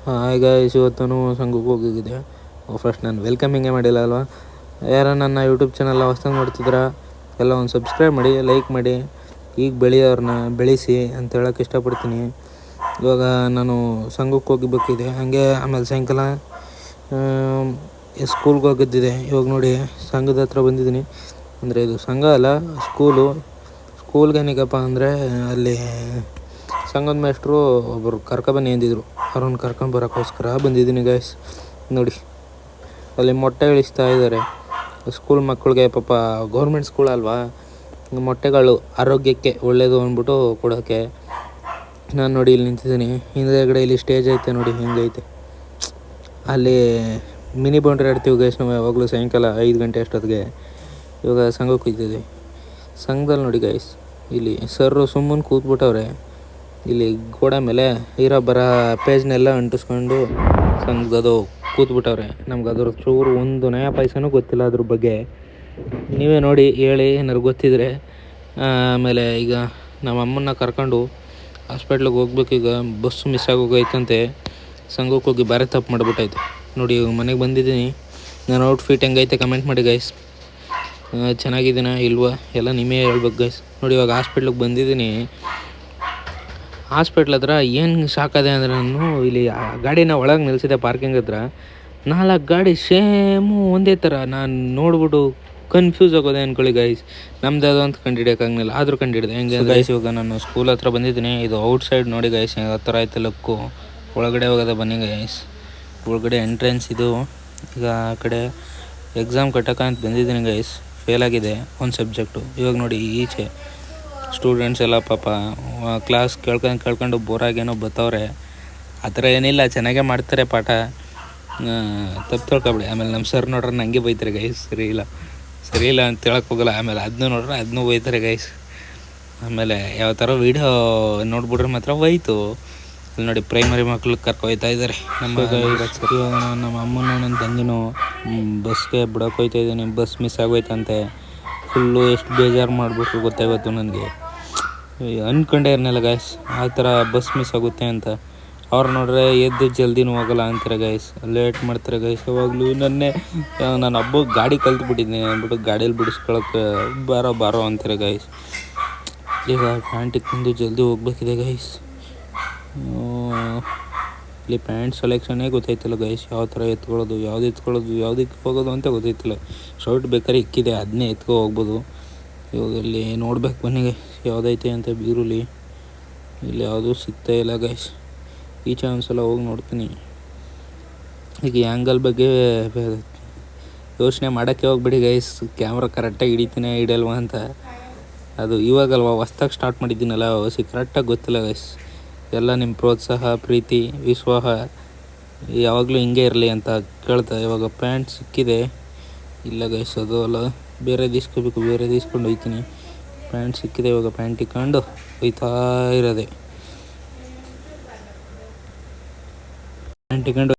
Hi guys, ಇವತ್ತು ಸಂಘಕ್ಕೆ ಹೋಗಿದ್ದೆ. ಫಸ್ಟ್ ನಾನು ವೆಲ್ಕಮಿಂಗೇ ಮಾಡಿಲ್ಲ ಅಲ್ವಾ. ಯಾರು ನನ್ನ ಯೂಟ್ಯೂಬ್ ಚಾನಲ್ ಹೊಸ್ದಾಗಿ ನೋಡ್ತಿದ್ರ ಎಲ್ಲ ಒಂದು ಸಬ್ಸ್ಕ್ರೈಬ್ ಮಾಡಿ, ಲೈಕ್ ಮಾಡಿ. ಈಗ ಬೆಳೆಯೋರನ್ನ ಬೆಳೆಸಿ ಅಂತ ಹೇಳೋಕ್ಕೆ ಇಷ್ಟಪಡ್ತೀನಿ. ಇವಾಗ ನಾನು ಸಂಘಕ್ಕೆ ಹೋಗಬೇಕಿದೆ, ಹಾಗೆ ಆಮೇಲೆ ಸಾಯಂಕಾಲ ಸ್ಕೂಲ್ಗೆ ಹೋಗಿದ್ದಿದೆ. ಇವಾಗ ನೋಡಿ ಸಂಘದ ಹತ್ರ ಬಂದಿದ್ದೀನಿ. ಅಂದರೆ ಇದು ಸಂಘ ಅಲ್ಲ, ಸ್ಕೂಲ್ಗೇನಿಗಪ್ಪ ಅಂದರೆ ಅಲ್ಲಿ ಸಂಘದ ಮೇಷ್ಟ್ರು ಒಬ್ಬರು ಕರ್ಕೊಬನ್ನಿ ಅಂದಿದ್ರು. ಅವ್ರನ್ನ ಕರ್ಕೊಂಬರೋಕ್ಕೋಸ್ಕರ ಬಂದಿದ್ದೀನಿ ಗಾಯ್ಸ್. ನೋಡಿ ಅಲ್ಲಿ ಮೊಟ್ಟೆ ಇಳಿಸ್ತಾ ಇದ್ದಾರೆ ಸ್ಕೂಲ್ ಮಕ್ಕಳಿಗೆ. ಪಾಪ ಗೌರ್ಮೆಂಟ್ ಸ್ಕೂಲ್ ಅಲ್ವಾ, ಮೊಟ್ಟೆಗಳು ಆರೋಗ್ಯಕ್ಕೆ ಒಳ್ಳೆಯದು ಅಂದ್ಬಿಟ್ಟು ಕೊಡೋಕ್ಕೆ ನಾನು ನೋಡಿ ಇಲ್ಲಿ ನಿಂತಿದ್ದೀನಿ. ಹಿಂದೆಗಡೆ ಇಲ್ಲಿ ಸ್ಟೇಜ್ ಐತೆ ನೋಡಿ, ಹೆಂಗೈತೆ. ಅಲ್ಲಿ ಮಿನಿ ಬೌಂಡ್ರಿ ಆಡ್ತೀವಿ ಗೈಸ್ ನಾವು ಯಾವಾಗಲೂ ಸಾಯಂಕಾಲ 5 ಗಂಟೆ ಅಷ್ಟೊತ್ತಿಗೆ. ಇವಾಗ ಸಂಘಕ್ಕೆ ಹೋಗ್ತಿದ್ವಿ. ಸಂಘದಲ್ಲಿ ನೋಡಿ ಗೈಸ್, ಇಲ್ಲಿ ಸರ್ರು ಸುಮ್ಮನೆ ಕೂತ್ಬಿಟ್ಟವ್ರೆ. ಇಲ್ಲಿ ಗೋಡೆ ಮೇಲೆ ಇರೋ ಬರೋ ಪೇಜ್ನೆಲ್ಲ ಅಂಟಿಸ್ಕೊಂಡು ಸಂಘದದು ಕೂತ್ಬಿಟ್ಟವ್ರೆ. ನಮ್ಗೆ ಅದ್ರ ಚೂರು ಒಂದು ನಯ ಪೈಸನೂ ಗೊತ್ತಿಲ್ಲ ಅದ್ರ ಬಗ್ಗೆ. ನೀವೇ ನೋಡಿ ಹೇಳಿ ಏನಾರು ಗೊತ್ತಿದ್ರೆ. ಆಮೇಲೆ ಈಗ ನಮ್ಮ ಅಮ್ಮನ್ನ ಕರ್ಕೊಂಡು ಹಾಸ್ಪಿಟ್ಲಿಗೆ ಹೋಗ್ಬೇಕೀಗ. Bus miss ಆಗೋಗೈತಂತೆ. ಸಂಘಕ್ಕೆ ಹೋಗಿ ಬೇರೆ ತಪ್ಪು ಮಾಡಿಬಿಟ್ಟೈತೆ ನೋಡಿ. ಮನೆಗೆ ಬಂದಿದ್ದೀನಿ. ನನ್ನ ಔಟ್ಫಿಟ್ ಹೆಂಗೈತೆ ಕಮೆಂಟ್ ಮಾಡಿ ಗೈಸ್. ಚೆನ್ನಾಗಿದ್ದೀನ ಇಲ್ವಾ ಎಲ್ಲ ನಿಮ್ಮೇ ಹೇಳ್ಬೇಕು ಗೈಸ್. ನೋಡಿ ಇವಾಗ ಹಾಸ್ಪಿಟ್ಲಿಗೆ ಬಂದಿದ್ದೀನಿ. ಹಾಸ್ಪಿಟ್ಲ್ ಹತ್ರ ಏನು ಸಾಕದೆ ಅಂದರೆ, ನಾನು ಇಲ್ಲಿ ಗಾಡಿನ ಒಳಗೆ ನಿಲ್ಲಿಸಿದೆ ಪಾರ್ಕಿಂಗ್ ಹತ್ರ. 4 ಗಾಡಿ ಸೇಮು ಒಂದೇ ಥರ. ನಾನು ನೋಡ್ಬಿಟ್ಟು ಕನ್ಫ್ಯೂಸ್ ಆಗೋದೆ ಅಂದ್ಕೊಳ್ಳಿ ಗೈಸ್. ನಮ್ದು ಯಾವುದೋ ಅಂತ ಕಂಡುಹಿಡಿಯೋಕ್ಕಾಗಲಿಲ್ಲ, ಆದರೂ ಕಂಡುಹಿಡಿದೆ. ಹೆಂಗೆ ಗೈಸ್, ಇವಾಗ ನಾನು ಸ್ಕೂಲ್ ಹತ್ರ ಬಂದಿದ್ದೀನಿ. ಇದು ಔಟ್ ಸೈಡ್ ನೋಡಿ ಗೈಸ್, ಯಾವ ಥರ ಐತೆ ಲಕ್ಕು. ಒಳಗಡೆ ಹೋಗೋದೆ ಬನ್ನಿ ಗೈಸ್. ಒಳಗಡೆ ಎಂಟ್ರೆನ್ಸ್ ಇದು. ಈಗ ಆ ಕಡೆ ಎಕ್ಸಾಮ್ ಕಟ್ಟೋಕ್ಕಂತ ಬಂದಿದ್ದೀನಿ ಗೈಸ್. ಫೇಲಾಗಿದೆ ಒಂದು ಸಬ್ಜೆಕ್ಟು. ಇವಾಗ ನೋಡಿ ಈಚೆ ಸ್ಟೂಡೆಂಟ್ಸ್ ಎಲ್ಲ ಪಾಪ ಕ್ಲಾಸ್ ಕೇಳ್ಕೊಂಡು ಬೋರಾಗೇನೋ ಬತ್ತವ್ರೆ. ಆ ಥರ ಏನಿಲ್ಲ, ಚೆನ್ನಾಗೇ ಮಾಡ್ತಾರೆ ಪಾಠ. ತಪ್ಪು ತಿಳ್ಕೊಬೇಡಿ. ಆಮೇಲೆ ನಮ್ಮ ಸರ್ ನೋಡ್ರೆ ನನಗೆ ಬೈತಾರೆ ಗೈಸ್. ಸರಿ ಇಲ್ಲ ಅಂತ ಹೇಳಕ್ಕೆ ಹೋಗಲ್ಲ. ಆಮೇಲೆ ಅದನ್ನೂ ನೋಡ್ರೆ ಅದನ್ನೂ ಬೈತಾರೆ ಗೈಸ್. ಆಮೇಲೆ ಯಾವ ಥರ ವೀಡಿಯೋ ನೋಡ್ಬಿಟ್ರೆ ಮಾತ್ರ ಹೋಯ್ತು. ಅಲ್ಲಿ ನೋಡಿ ಪ್ರೈಮರಿ ಮಕ್ಳಿಗೆ ಕರ್ಕೊಯ್ತಾ ಇದ್ದಾರೆ ನಮ್ಮ ಅಮ್ಮನ ನನ್ನ ತಂಗಿನೂ ಬಸ್ಗೆ ಬಿಡೋಕೆ ಹೋಯ್ತಾ ಇದ್ದೀನಿ. Bus miss ಆಗೋಯ್ತಂತೆ. ಫುಲ್ಲು ಎಷ್ಟು ಬೇಜಾರು ಮಾಡಿಬಿಟ್ರು ಗೊತ್ತಾಗೋಯ್ತು ನನಗೆ. ಅಂದ್ಕೊಂಡೇ ಇರಲಿಲ್ಲ ಗೈಸ್ ಆ ಥರ ಬಸ್ ಮಿಸ್ ಆಗುತ್ತೆ ಅಂತ. ಅವ್ರು ನೋಡ್ರೆ ಎದ್ದು ಜಲ್ದಿನೂ ಹೋಗಲ್ಲ ಅಂತಾರೆ ಗೈಸ್, ಲೇಟ್ ಮಾಡ್ತಾರೆ ಗೈಸ್. ಯಾವಾಗಲೂ ನಾನು ಹಬ್ಬಕ್ಕೆ ಗಾಡಿ ಕಲ್ತ್ಬಿಟ್ಟಿದ್ದೀನಿ ಅಂದ್ಬಿಟ್ಟು ಗಾಡೀಲಿ ಬಿಡಿಸ್ಕೊಳಕ್ಕೆ ಬಾರೋ ಅಂತಾರೆ ಗೈಸ್. ಈಗ ಪ್ಯಾಂಟ್ ಇಟ್ಕೊಂಡು ಜಲ್ದಿ ಹೋಗ್ಬೇಕಿದೆ ಗೈಸ್. ಇಲ್ಲಿ ಪ್ಯಾಂಟ್ ಸೆಲೆಕ್ಷನ್ನೇ ಗೊತ್ತಾಯ್ತಿಲ್ಲ ಗೈಸ್. ಯಾವ ಥರ ಎತ್ಕೊಳ್ಳೋದು, ಯಾವುದಕ್ಕೆ ಹೋಗೋದು ಅಂತ ಗೊತ್ತಾಯ್ತಿಲ್ಲ. ಶರ್ಟ್ ಬೇಕಾದ್ರೆ ಇಕ್ಕಿದೆ, ಅದನ್ನೇ ಎತ್ಕೊ ಹೋಗ್ಬೋದು. ಇವಾಗ ಇಲ್ಲಿ ನೋಡ್ಬೇಕು ಬನ್ನಿ ಗೈಸ್ ಯಾವುದೈತೆ ಅಂತ. ಬೀರುಲಿ ಇಲ್ಲಿ ಯಾವುದೂ ಸಿಗ್ತಾ ಇಲ್ಲ ಗೈಸ್. ಈಚೆ ಒಂದ್ಸಲ ಹೋಗಿ ನೋಡ್ತೀನಿ. ಈಗ ಆ್ಯಂಗಲ್ ಬಗ್ಗೆ ಯೋಚನೆ ಮಾಡೋಕ್ಕೆ ಹೋಗ್ಬಿಡಿ ಗೈಸ್. ಕ್ಯಾಮ್ರಾ ಕರೆಕ್ಟಾಗಿ ಹಿಡಿತೀನಿ ಹಿಡಿಯಲ್ವಾ ಅಂತ. ಅದು ಇವಾಗಲ್ವ ಹೊಸ್ದಾಗಿ ಸ್ಟಾರ್ಟ್ ಮಾಡಿದ್ದೀನಲ್ಲ, ಕರೆಕ್ಟಾಗಿ ಗೊತ್ತಿಲ್ಲ ಗೈಸ್. ಎಲ್ಲ ನಿಮ್ಮ ಪ್ರೋತ್ಸಾಹ, ಪ್ರೀತಿ, ವಿಶ್ವಾಸ ಯಾವಾಗಲೂ ಹಿಂಗೆ ಇರಲಿ ಅಂತ ಕೇಳ್ತಾ. ಇವಾಗ ಪ್ಯಾಂಟ್ ಸಿಕ್ಕಿದೆ. ಇಲ್ಲ ಗೈಸ್ ಅದು ಅಲ್ಲ, ಬೇರೆ ಈಸ್ಕೊಂಡು ಹೋಗ್ತೀನಿ. ಪ್ಯಾಂಟ್ ಸಿಕ್ಕಿದೆ, ಇವಾಗ ಪ್ಯಾಂಟ್ ಇಕ್ಕೊಂಡು ಹೋಯ್ತಾ ಇರೋದೆ. ಪ್ಯಾಂಟ್ ಇಕ್ಕೊಂಡು